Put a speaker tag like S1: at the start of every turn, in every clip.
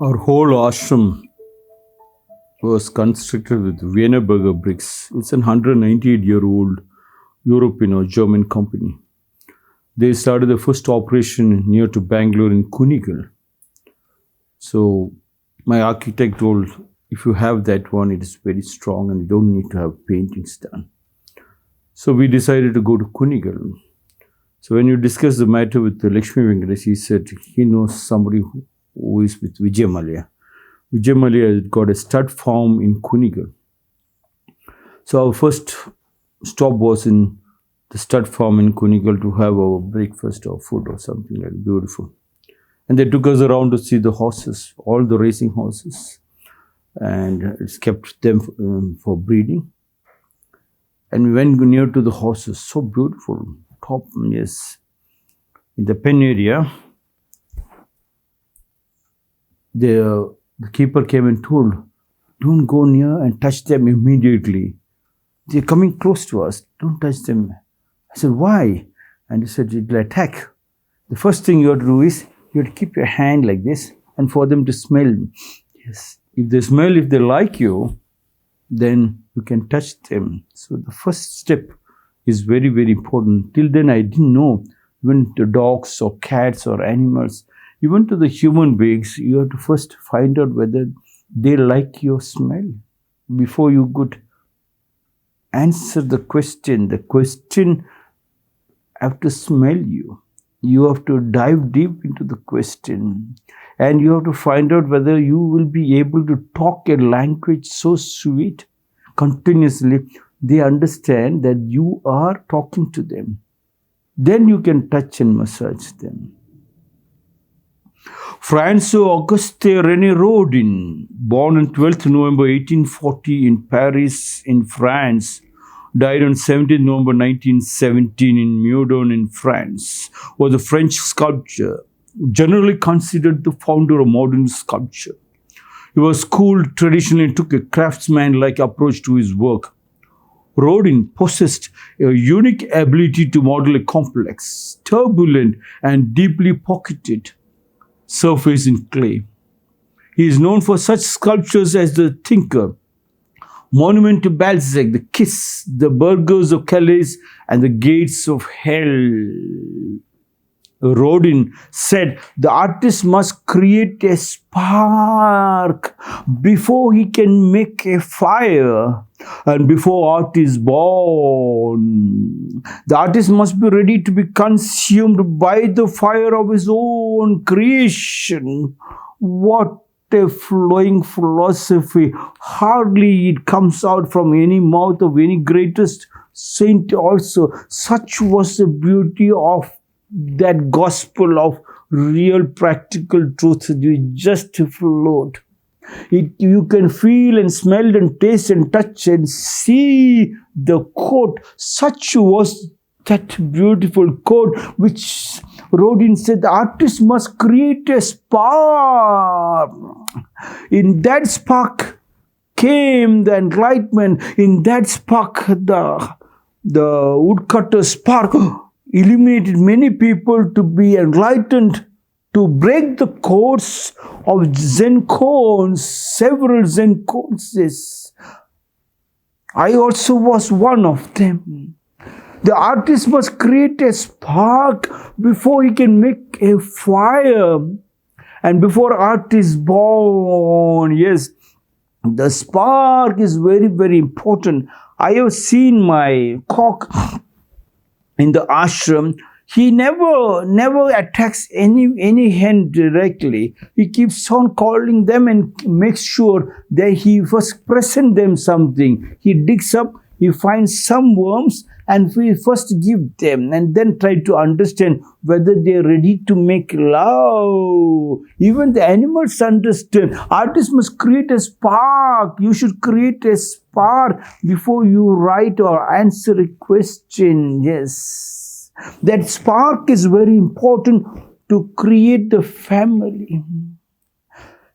S1: Our whole ashram was constructed with Wienerberger bricks. It's an 198-year-old European or German company. They started the first operation near to Bangalore in Kunigal. So my architect told, if you have that one, it is very strong and you don't need to have paintings done. So we decided to go to Kunigal. So when you discuss the matter with Lakshmi Venkatesh, he said he knows somebody who is with Vijay Mallya. Vijay Mallya has got a stud farm in Kunigal. So our first stop was in the stud farm in Kunigal to have our breakfast or food or something like beautiful. And they took us around to see the horses, all the racing horses. And it's kept them for breeding. And we went near to the horses, so beautiful. Top, yes. In the pen area, the keeper came and told, don't go near and touch them immediately. They're coming close to us. Don't touch them. I said, why? And he said, it will attack. The first thing you have to do is, you have to keep your hand like this and for them to smell. Yes. If they smell, if they like you, then you can touch them. So the first step is very, very important. Till then, I didn't know, even to dogs or cats or animals, even to the human beings, you have to first find out whether they like your smell before you could answer the question. The question have to smell you. You have to dive deep into the question. And you have to find out whether you will be able to talk a language so sweet continuously. They understand that you are talking to them. Then you can touch and massage them. François Auguste René Rodin, born on 12th November 1840 in Paris, in France, died on 17th November 1917 in Meudon in France, was a French sculptor, generally considered the founder of modern sculpture. He was schooled traditionally and took a craftsman-like approach to his work. Rodin possessed a unique ability to model a complex, turbulent, and deeply pocketed surface in clay. He is known for such sculptures as the Thinker, Monument to Balzac, the Kiss, the Burghers of Calais, and the Gates of Hell. Rodin said the artist must create a spark before he can make a fire, and before art is born. The artist must be ready to be consumed by the fire of his own creation. What a flowing philosophy. Hardly it comes out from any mouth of any greatest saint also. Such was the beauty of that gospel of real practical truth. You just float. You can feel and smell and taste and touch and see the quote. Such was that beautiful quote which Rodin said, the artist must create a spark. In that spark came the enlightenment. In that spark, the woodcutter spark illuminated many people to be enlightened, to break the course of Zen koans, several Zen koans. I also was one of them. The artist must create a spark before he can make a fire. And before art is born, yes, the spark is very, very important. I have seen my cock in the ashram. He never attacks any hen directly. He keeps on calling them and makes sure that he first present them something. He digs up, he finds some worms, and we first give them and then try to understand whether they are ready to make love. Even the animals understand. Artists must create a spark. You should create a spark before you write or answer a question. Yes. That spark is very important to create the family.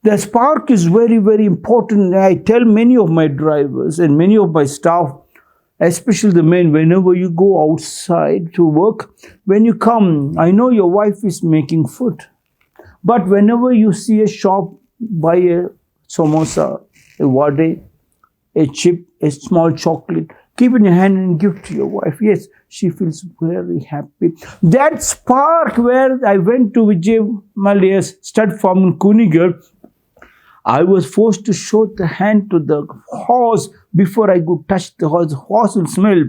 S1: The spark is very, very important. I tell many of my drivers and many of my staff, especially the men, whenever you go outside to work, when you come, I know your wife is making food, but whenever you see a shop buy a samosa, a vade, a chip, a small chocolate, keep in your hand and give to your wife. Yes, she feels very happy. That spark where I went to Vijay Malia's stud farm in Kunigal, I was forced to show the hand to the horse before I could touch the horse. The horse will smell.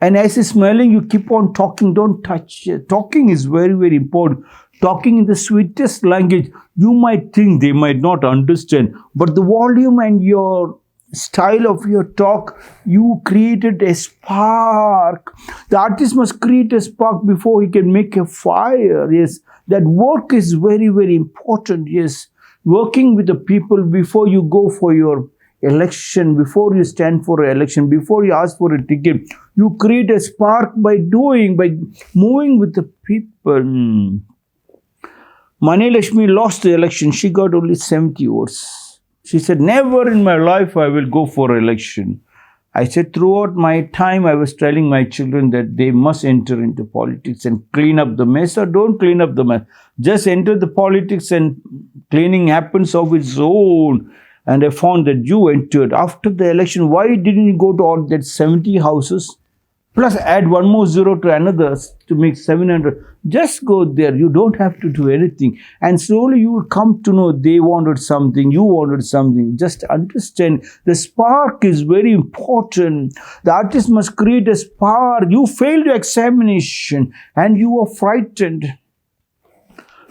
S1: And as he's smelling, you keep on talking, don't touch it. Talking is very, very important. Talking in the sweetest language, you might think they might not understand, but the volume and your style of your talk, you created a spark. The artist must create a spark before he can make a fire. Yes, that work is very, very important. Yes, working with the people before you go for your election, before you stand for an election, before you ask for a ticket, you create a spark by doing, by moving with the people. Mani Lakshmi lost the election. She got only 70 votes. She said, never in my life I will go for election. I said, throughout my time, I was telling my children that they must enter into politics and clean up the mess, or don't clean up the mess. Just enter the politics and cleaning happens of its own. And I found that you entered. After the election, why didn't you go to all that 70 houses? Plus add one more zero to another to make 700. Just go there. You don't have to do anything. And slowly you will come to know they wanted something, you wanted something. Just understand the spark is very important. The artist must create a spark. You failed your examination and you were frightened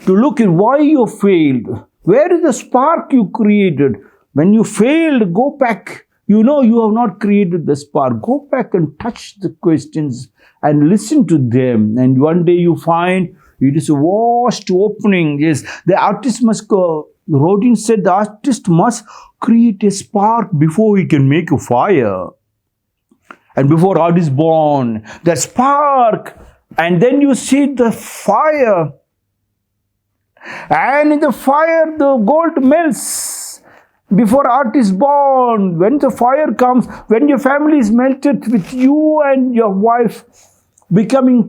S1: to look at why you failed. Where is the spark you created? When you failed, go back. You know you have not created the spark. Go back and touch the questions and listen to them. And one day you find it is a vast opening. Yes, the artist must go. Rodin said the artist must create a spark before he can make a fire. And before art is born, the spark. And then you see the fire. And in the fire, the gold melts. Before art is born, when the fire comes, when your family is melted with you and your wife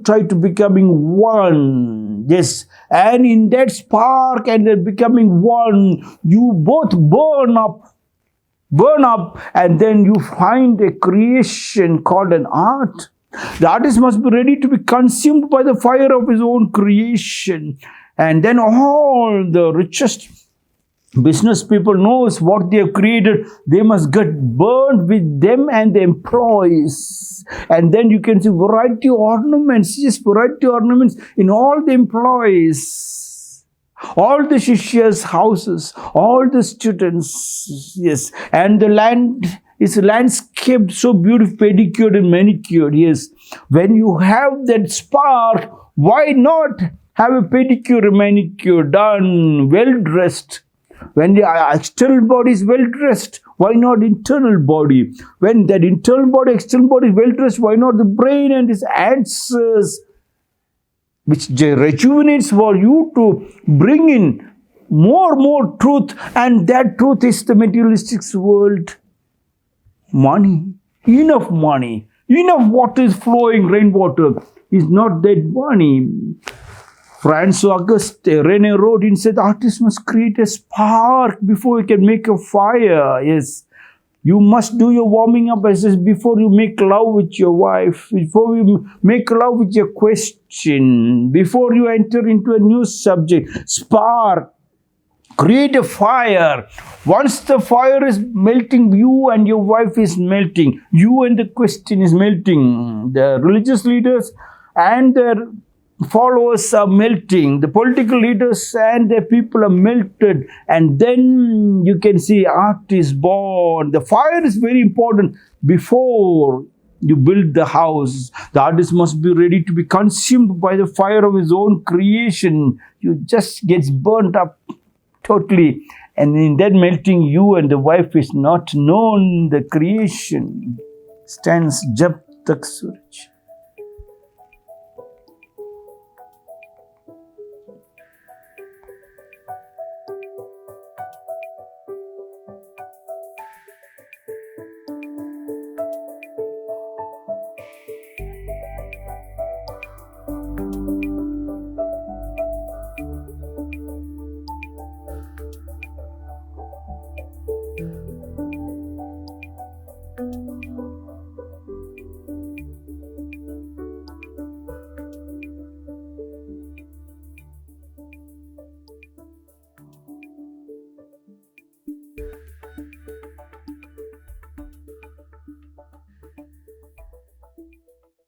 S1: try to becoming one. Yes, and in that spark and then becoming one, you both burn up, and then you find a creation called an art. The artist must be ready to be consumed by the fire of his own creation. And then all the richest business people knows what they have created, they must get burned with them and the employees. And then you can see variety ornaments, yes, variety ornaments in all the employees, all the Shishyas' houses, all the students, yes, and the land is landscaped so beautiful, pedicured and manicured, yes. When you have that spark, why not have a pedicure and manicure done, well dressed? When the external body is well dressed, why not internal body? When that internal body, external body is well dressed, why not the brain and its answers, which rejuvenates for you to bring in more truth, and that truth is the materialistic world. Money, enough water is flowing, rainwater is not that money. Augusta, Rodin said, the artist must create a spark before he can make a fire. Yes, you must do your warming up as before you make love with your wife, before you make love with your question, before you enter into a new subject. Spark, create a fire. Once the fire is melting, you and your wife is melting. You and the question is melting. The religious leaders and their followers are melting. The political leaders and their people are melted. And then you can see art is born. The fire is very important before you build the house. The artist must be ready to be consumed by the fire of his own creation. You just gets burnt up totally. And in that melting, you and the wife is not known. The creation stands Jab Tak Suraj.